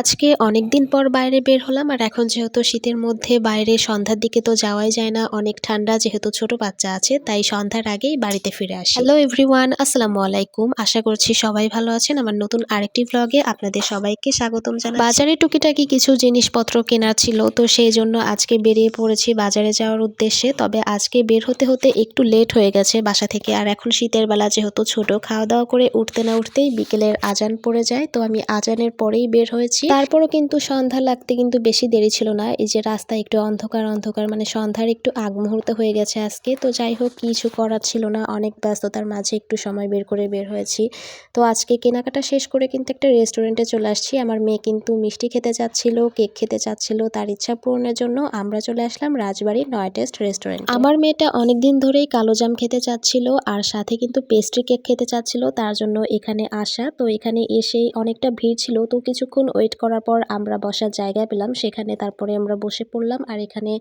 আজকে অনেকদিন পর বাইরে বের হলাম আর এখন যেহেতু শীতের মধ্যে বাইরে সন্ধ্যার দিকে তো যাওয়াই যায় না, অনেক ঠান্ডা, যেহেতু ছোট বাচ্চা আছে তাই সন্ধ্যার আগেই বাড়িতে ফিরে আসি। হ্যালো এভরিওয়ান, আসসালামু আলাইকুম। আশা করছি সবাই ভালো আছেন। আমার নতুন আরেকটি ব্লগে আপনাদের সবাইকে স্বাগতম জানাচ্ছি। বাজারে টুকিটাকি কিছু জিনিসপত্র কেনার ছিল, তো সেই জন্য আজকে বেরিয়ে পড়েছি বাজারে যাওয়ার উদ্দেশ্যে। তবে আজকে বের হতে হতে একটু লেট হয়ে গেছে বাসা থেকে। আর এখন শীতের বেলা যেহেতু ছোট, খাওয়া দাওয়া করে উঠতে না উঠতেই বিকেলের আজান পড়ে যায়, তো আমি আজানের পরেই বের হয়েছি। তারপরও কিন্তু সন্ধ্যা লাগতে কিন্তু বেশি দেরি ছিল না। এই যে রাস্তা একটু অন্ধকার অন্ধকার, মানে সন্ধ্যার একটু আগ মুহূর্ত হয়ে গেছে আজকে। তো যাই হোক, কিছু করার ছিল না, অনেক ব্যস্ততার মাঝে একটু সময় বের করে বের হয়েছি। তো আজকে কেনাকাটা শেষ করে কিন্তু একটা রেস্টুরেন্টে চলে আসছি। আমার মেয়ে কিন্তু মিষ্টি খেতে চাচ্ছিল, কেক খেতে চাচ্ছিল, তার ইচ্ছা পূরণের জন্য আমরা চলে আসলাম রাজবাড়ি নয়টেস্ট রেস্টুরেন্ট। আমার মেয়েটা অনেকদিন ধরেই কালোজাম খেতে চাচ্ছিল আর সাথে কিন্তু পেস্ট্রি কেক খেতে চাচ্ছিল, তার জন্য এখানে আসা। তো এখানে এসেই অনেকটা ভিড় ছিল, তো কিছুক্ষণ ওয়েট করার পর আমরা বসার জায়গা পেলাম সেখানে। তারপরে আমরা বসে পড়লাম আর এখানে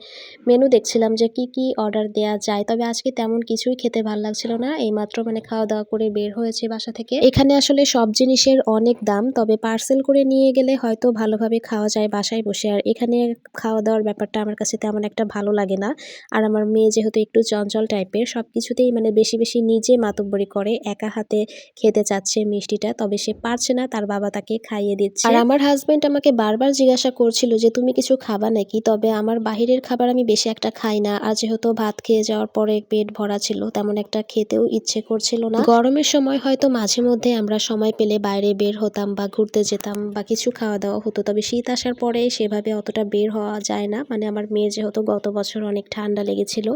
মেনু দেখছিলাম যে কি কি অর্ডার দেওয়া যায়। তবে আজকে তেমন কিছুই খেতে ভালো লাগছিল না, এইমাত্র মানে খাওয়া দাওয়া করে বের হয়েছে বাসা থেকে। এখানে আসলে সব জিনিসের অনেক দাম, তবে পার্সেল করে নিয়ে গেলে হয়তো ভালোভাবে খাওয়া যায় বাসায় বসে। আর এখানে খাওয়া দাওয়ার ব্যাপারটা আমার কাছে তেমন একটা ভালো লাগে না। আর আমার মেয়ে যেহেতু একটু চঞ্চল টাইপের, সব কিছুতেই মানে বেশি বেশি নিজে মাতব্বরি করে, একা হাতে খেতে চাচ্ছে মিষ্টিটা, তবে সে পারছে না, তার বাবা তাকে খাইয়ে দিচ্ছে। আর আমার হাজবেন্ড আমাকে বারবার জিজ্ঞাসা করছিল যে তুমি কিছু খাবা নাকি, তবে আমার বাহিরের খাবার আমি বেশি একটা খাই না। আর যেহেতু ভাত খেয়ে যাওয়ার পরে পেট ভরা ছিল, তেমন একটা খেতেও ইচ্ছে করছিল না। গরমের সময় হয়তো মাঝে মধ্যে আমরা সময় পেলে বাইরে বের হতাম বা ঘুরতে যেতাম বা কিছু খাওয়া দাওয়া হতো, তবে শীত আসার পরে সেভাবে অতটা বের হওয়া যায় না। মানে আমার মেয়ে যেহেতু গত বছর অনেক ঠান্ডা লেগেছিল,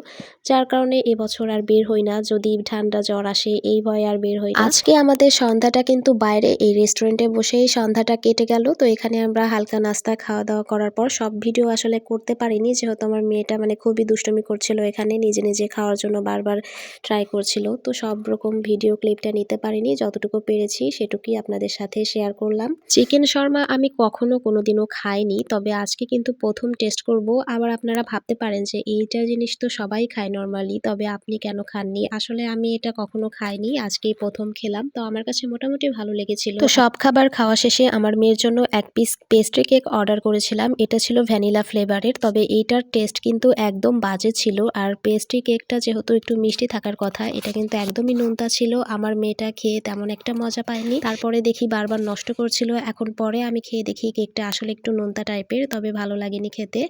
যার কারণে এবছর আর বের হই না, যদি ঠান্ডা জ্বর আসে এই ভয়ে আর বের হই না। আজকে আমাদের সন্ধ্যাটা কিন্তু বাইরে এই রেস্টুরেন্টে বসেই সন্ধ্যাটা কেটে গেল। তো এখানে আমরা হালকা নাস্তা খাওয়া দাওয়া করার পর সব ভিডিও আসলে করতে পারিনি, যেহেতু আমার মেয়েটা মানে খুবই দুষ্টুমি করছিল, এখানে নিজে নিজে খাওয়ার জন্য বারবার ট্রাই করছিল। তো সব রকম ভিডিও ক্লিপটা নিতে পারিনি, যতটুকু পেরেছি সেটুকুই আপনাদের সাথে শেয়ার করলাম। চিকেন শর্মা আমি কখনো কোনোদিনও খাইনি, তবে আজকে কিন্তু প্রথম টেস্ট করব। আবার আপনারা ভাবতে পারেন যে এইটা জিনিস তো সবাই খায় নর্মালি, তবে আপনি কেন খাননি? আসলে আমি এটা কখনো খাইনি, আজকেই প্রথম খেলাম। তো আমার কাছে মোটামুটি ভালো লেগেছিল। তো সব খাবার খাওয়া শেষে আমার মেয়ের জন্য এক পিস পেস্ট্রি কেক অর্ডার করেছিলাম, এটা ছিল ভ্যানিলা ফ্লেভারের, তবে এইটার টেস্ট কিন্তু একদম বাজে ছিল। আর পেস্ট্রি কেকটা যেহেতু একটু মিষ্টি থাকার কথা, এটা কিন্তু একদমই নোনতা ছিল। আমার মেয়েটা খেয়ে তেমন একটা মজা পায়নি, তারপরে দেখি বারবার নষ্ট করছিল। এখন পরে আমি খেয়ে দেখি কেকটা আসলে একটু নোনতা টাইপের, তবে ভালো লাগেনি খেতে।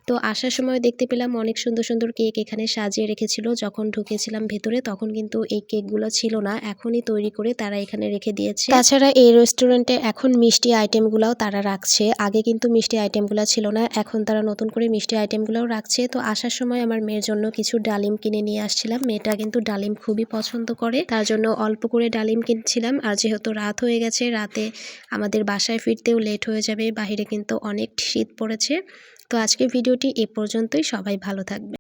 তো আসার সময় দেখতে পেলাম অনেক সুন্দর সুন্দর কেক এখানে সাজিয়ে রেখেছিল। যখন ঢুকেছিলাম ভেতরে তখন কিন্তু এই কেকগুলো ছিল না, এখনই তৈরি করে তারা এখানে রেখে দিয়েছে। তাছাড়া এই রেস্টুরেন্টে এখন মিষ্টি আইটেমগুলোও তারা রাখছে, আগে কিন্তু মিষ্টি আইটেমগুলো ছিল না, এখন তারা নতুন করে মিষ্টি আইটেমগুলোও রাখছে। তো আসার সময় আমার মেয়ের জন্য কিছু ডালিম কিনে নিয়ে আসছিলাম, মেয়েটা কিন্তু ডালিম খুবই পছন্দ করে, তার জন্য অল্প করে ডালিম কিনছিলাম। আর যেহেতু রাত হয়ে গেছে, রাতে আমাদের বাসায় ফিরতেও লেট হয়ে যাবে, বাহিরে কিন্তু অনেক শীত পড়েছে। তো আজকের ভিডিওটি এ পর্যন্তই, সবাই ভালো থাকবে।